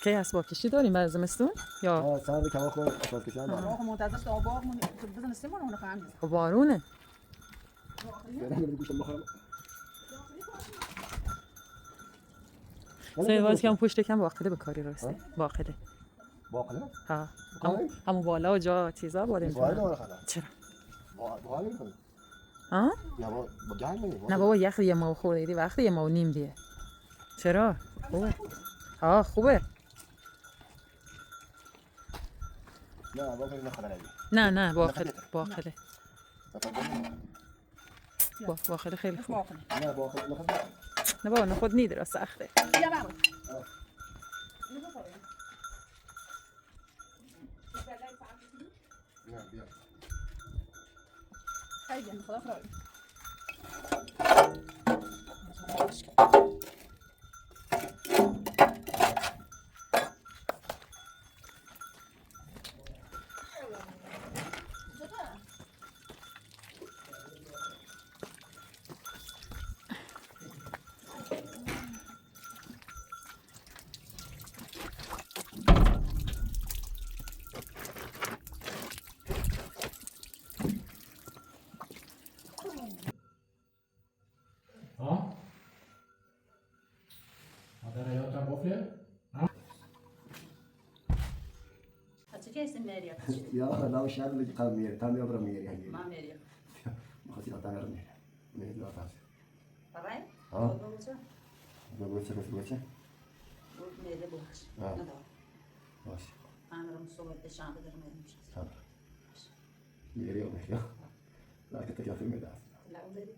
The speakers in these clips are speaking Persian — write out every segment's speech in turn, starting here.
کی اسباب کشی داریم برای زمستون یا سر به کما خود اسباب کشی داریم. آقا منتظر تا باغمون بزن استمون اون خام. خب بارونه سه باز که هم پشت کم باقله به کاری راسته باقله ها همون بالا و جا چیزا باریم چرا ها نه بابا یخ یه ماه خوردی وقتی یه ماه و نیم دیه چرا خوبه ها خوبه نه باقله باقله خیلی خوب نه بابا نخود نیده را سخته خیلی خدا فراری كيس ماريا يا لا وش هذا اللي قال ميري تام يبرم ميري هاي ما ماريا ما خسي قطع يرمي ميري لا فاس طبعا بقول شو بقول ماريا بوش ماشي انا رمسوه الشعب ده ما يمشي صبر ميري يوم يا لا كنت في المدرسة لا ولدي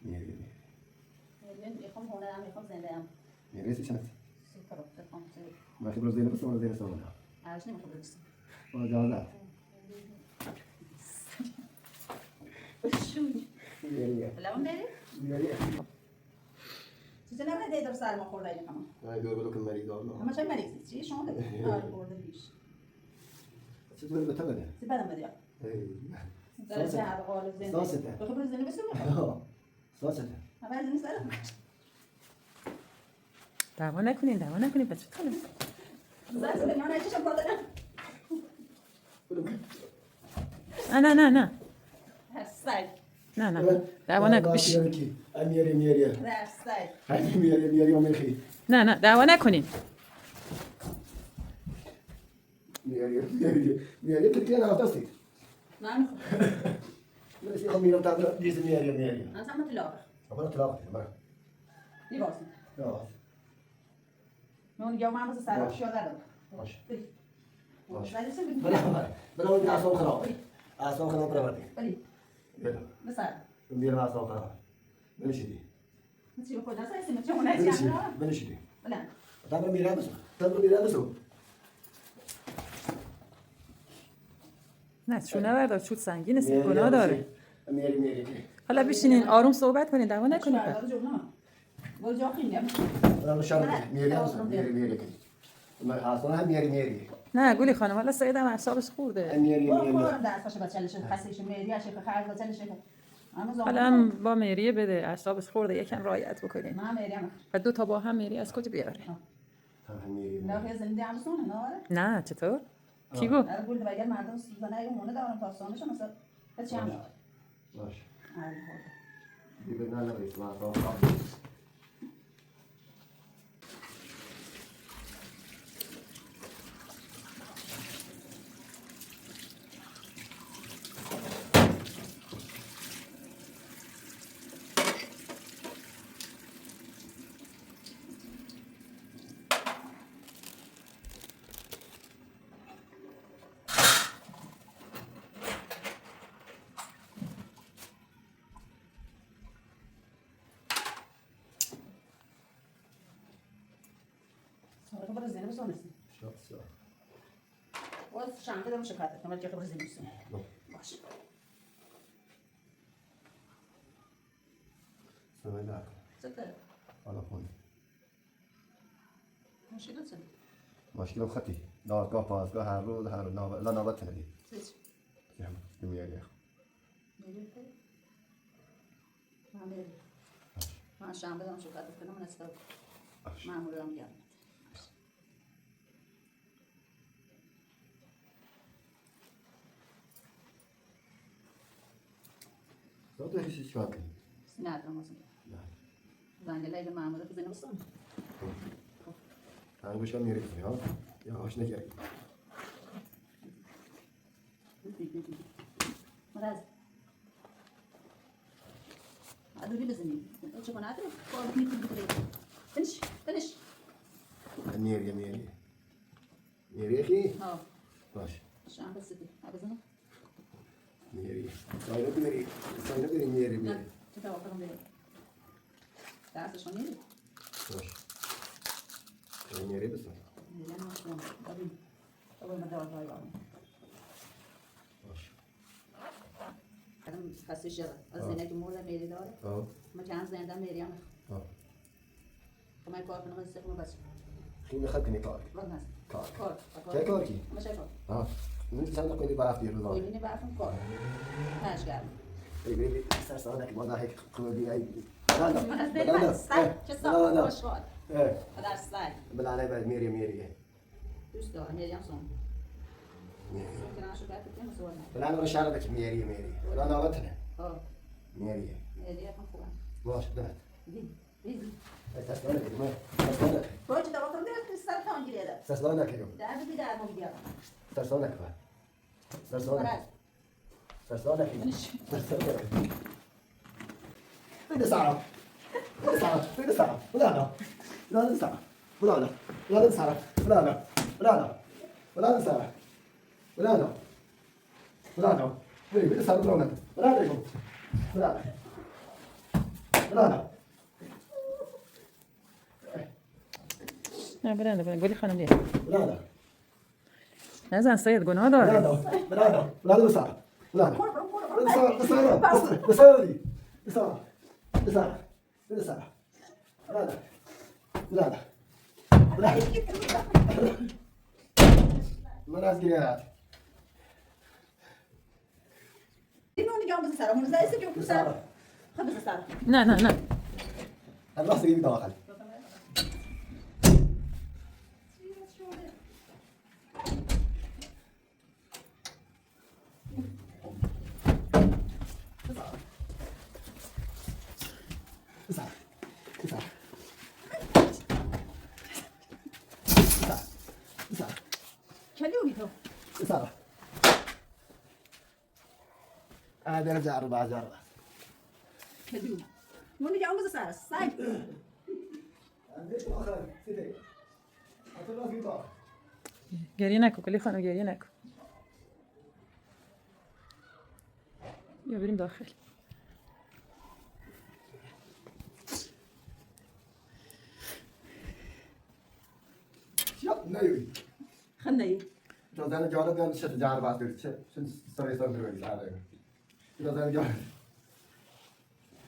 ميري ميري يخم هنا عم يخم زين ده ميري ايش سنت سكر تفهم ما خبر زين بس ولا زين سوى عايش ما خبر بس ولا جوازات شو ميري لا ميري ميري تجينا بدي يدرس على مخور لي كمان هاي بيقولوا لك المريض والله ما شاء مريض شيء شلون ده بقول ليش شو تقول بتبدا سبنا بدي اي درس هذا قول زين صاصته خبر زين بس صاصته ما بعد نسأله دعوا نکنین بچه خانم زين زين انا ايش ابغى نه هالسايد نه دعوا نکنین ميري هالسايد هاي ميري يوم اخي نه دعوا نکنین ميري كنت انا غطستي ما بس يا امي بتاع ديز ميري انا سمعت لا أبغى أطلع ما لي باسم لا نون اليوم عم بس صار شو هذا ماشي ماشي بلا ودي أسوق خلاص أسوق خلاص برا بلي بلا بس ميري أسوق خلاص بنشي دي نسيب كل هذا اسمه شو ناس يعني بنشي دي لا تابع ميري بس نه چون نبردار چوت سنگینه گناه داره ميري حالا بشینین آروم صحبت کنین دعوا نکنین قول جو خيني أنا مش عارف ميري كده ما أصلا ميري نه گولی خانم حالا سعید هم اعصابش خورده ميري حالا هم با مریه بده اعصابش خورده یکم رعایت بکنین ما مريم و دو تا با هم مری از کجا بیاره لو هي زندي عم صون نه چطور کی گفت انا قلت بقى مردم زناي هون دارن تاسونش مثلا هیچ هم ماشي آره دي بدنا نبي اسمع صوت خبر زين بس ونسي شو وش عم كده مش كاتب كمان جا خبر زين بس ماشي سوي ذاك ستة على فون ماشي لسه مشكلة خطي لا كافاز كهارو لا نبات هذي سيس يا ميري ما ميري ما عشان بدهم شو كاتب كنا من استوى ما عمرو يوم جاب تو چی چیکار کنی؟ ندارم واسه زنگله اگه معموله تو زنبستان من گوشم میری کنی ها؟ یا هاش نکردی؟ مرز عدولی بزنیم چه کنه عدو؟ کار میکنی بکنی تنش میری خی؟ ها باش شام بسیدی بزنم میری ساینا میری نه چه توافقم بیرون دستشون میری باش میری بسن میری نه اصلا ببین اول ما دار وای باش الان خسته شده از اینه که مولا میری داره ما چند زنده میریم من کار کنم از سفر بس خی میخواد کنی کار کار چه کار کی؟ ماشي کار من چند کنی بعد دیرو دار قولینی بعرفم کار ماش گرم ببین سر که ما هیچ خودی ای چه سال خوشحال در سال بلانه بعد میری دوست دارم میریم سون که نشو کرد که مسئول نه بلانه رو شهر بک میری بلانه آوتنه میری هم خوبه باش دمت دیدی استثناء باید دوا کنم که سر تان گیره استثناء نکنیم در بدی در مو بیارم استثناء نکن بده سارا بلانه نه بلنده گلی خانم بیا نزن سید گناه داره من از گیرد دیمونی جام بس سارا من زایست جو سارا خب بس سارا نه الله سيدي داخل كلوني تو سارة هذا رجع 4 كلوني موني جام بس سارا ساي گریه نکن گلی خانم گریه نکن بیا بریم داخل نيوي خلني تو زن جالب بیان چه جار باز داری چه سری داری ساده تو زن جالب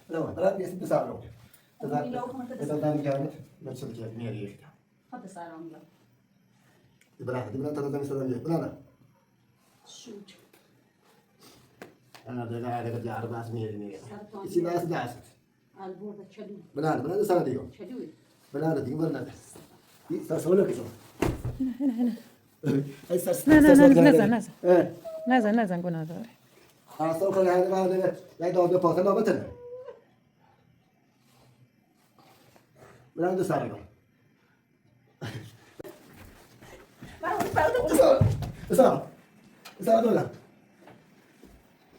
لا برات بیست بسالو تو زن جالب من چه دیگه میاری خب سارا میگم بلا تو زن سلام بلا شوت انا ده جار باز میاری اسی باز داست البورد كلو بلا سال دیگه كلوي بلا دیگه بلا سر سوالو کیسو نزن گناه داره اصلا خیلی هنده یک داده پاسه نابطنه برای دو سرگاه بسار دولا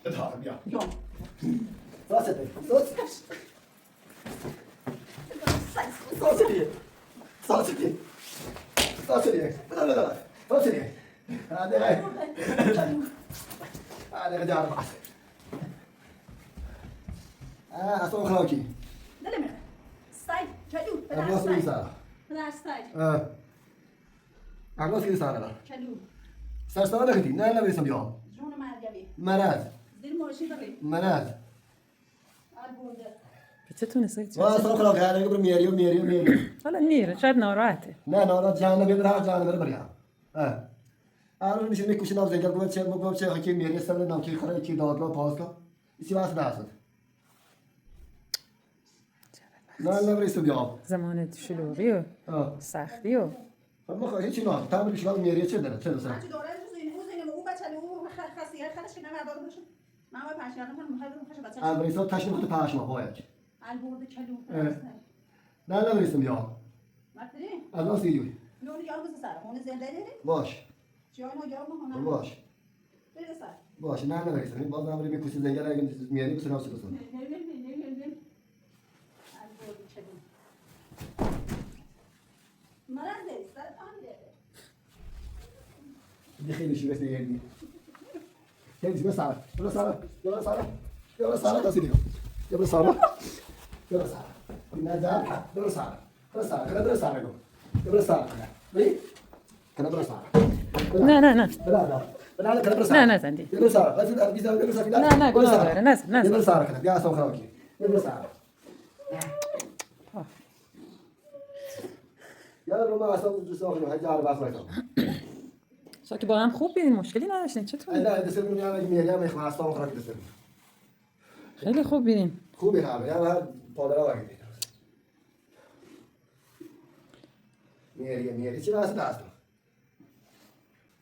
اتحاق بیا ساسته ساسته هذا جار بعض أصلا خلاكي لا من ستايل كلو الراس اللي صار لا ستايل الراس اللي صار لا كلو صار لك لا بيسم يوم جون ما جابي مراد دير موشي بري مراد البورد بچتونه سید أصلا خلاك هذا قبل ميريو حالا میره شاید ناراحته لا نورا جانا بيبرها جانا بريها أنا مش ميكوش ناف زي قبل شيء مقبل شيء حكي ميري سبلا نام كي خلاص كي دادلا باسكا إيش واس ناسد لا بريستو بيام زمان شلوغی و سختی و ما خواهی چی نه تعمل شغال میاری چه داره چه هرچی دوره زین او مو بچه او خاصیت خالص که نمیاد باشه من باید پنج کردم کنم میخوای بریم خوش بچه امریسا تشریف تو پاش ما باید البرد کلو نه نمیرسم یا مطری از اون سیوی نون یار بس سر خونه زنده داری باش چیا ما یار ما باش بره سر باش نه نمیرسم باز هم میری کوسی زنگار اگه میاری بس ناس بسون البرد کلو مرد داری سر آن داره خیلی شو بس یعنی خیلی شو سارا يلا سارا يلا سارا يلا سارا تسيدي يلا سارا يلا سارا نزار يلا سارا يلا سارا كده يلا سارا يلا سارا ليه كده يلا سارا نه نه نه لا كده يلا نه نه زندی يلا سارا بس بيزا يلا سارا نه نه گناه داره نه نه يلا سارا كده بيا سو خراكي يلا سارا يلا رو ما اصلا ساخن هزار باس باید شما که با هم خوب بیدین مشکلی نداشتین چطور؟ نه دست من میاد میگم میخوام اصلا خراک دست خیلی خوب بیدین خوبی همه یا هر پادر آوردی میاری چی واسه دست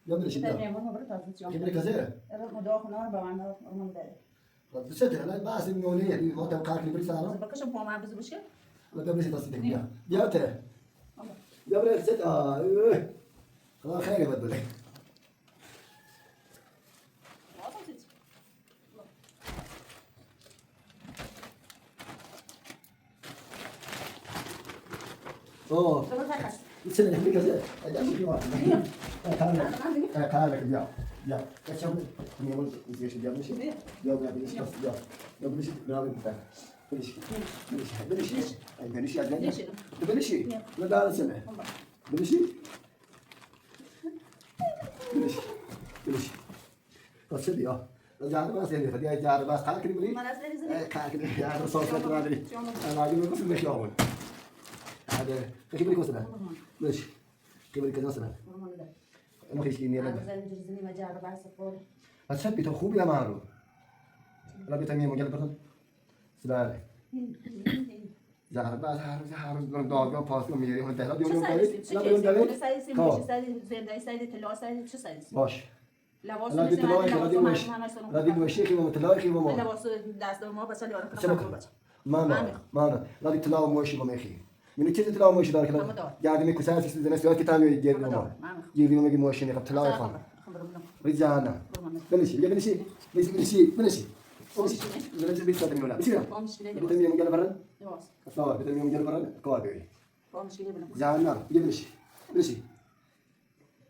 یا بلش بیا نمیمون برای تازه جان کی بری کزه مداخ کنار با من من داره بس چه نه باز میونه یعنی ما تم کار بری سلام بکشم پا من بزن بشه لا بلش تصدق بیا ته یا بری ست خلاص خیلی بدله اوه يصير يحبك زين أجل في واحد كان لك يا كشوف من يوم زيش يا مشي يا بلش بس يا بلش ناوي بتاع بلش يا جماعة بلش لا دار سنة بلش بس يا جار بس يعني فدي جار بس خاك لي بلي خاك لي يا رسول الله ما ادري انا اجيب لكم مش يوم هذا كيف بيكون سنة ليش كيف بيكون سنة ما فيش كيني أنا أتشبي تخوب يا مارو لا بيتمي مجال برضه سلالة زهر بس زهر من داغ باس كم يري هون تهلا بيوم داري لا بيوم داري باش لا دي تلاقي لا دي وش لا دي وش كي ما تلاقي ما ما لا دي تلاقي وش ما يخي من كذا تلاقي وش دارك قاعد ميكو ساعات في الناس وقت تاني يجيب ما يجيب ما يجي وش نقط تلاقي خام رجعنا بلشي بلشي بلشي بلشي بلشي بلشي بيت ساتني ولا بيصير بتمي يوم جل برا صار بتمي يوم جل برا كوابي جانا بلشي بلشي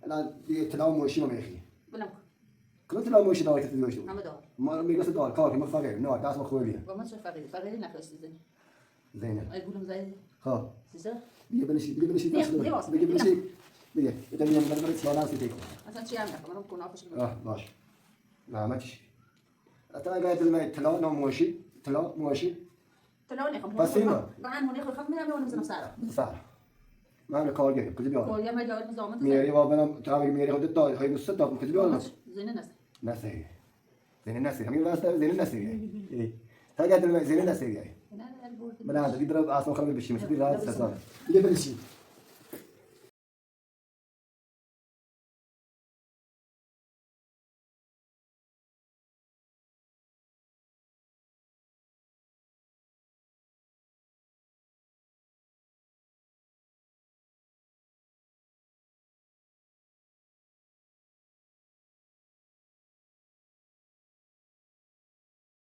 لا دي تلاقي وش ما يخي كل تلاقي وش دارك تدوش ما بيقص دار كارك ما فاقي نوع داس مخوي وما تشوف فقير نخلص زين يقولون زي ها سيسا بيجي بلشي بيجي بلشي بيجي بتمي يوم جل برا سوانا سيتيكو مثلا شيء عندك ما نكون عارفش ماشي لا ما تشي أتى قاعد الماء تلا نوم موشي تلا موشي تلاوني خم بس هنا بعد هون ياخذ 5 مليون ونزل مسار صح ما أنا كار جاي كذي بيا كل يوم يجاوب نظام ميري وابنا تعمل ميري خد الطاي هاي نص الطاقم كذي بيا زين الناس ناس هي زين الناس هي هم بس زين الناس هي إيه قاعد الماء زين الناس هي انا البورد بلا هذا بيضرب عاصم خرب بشي مش بيضرب سلسلة يجي بلشي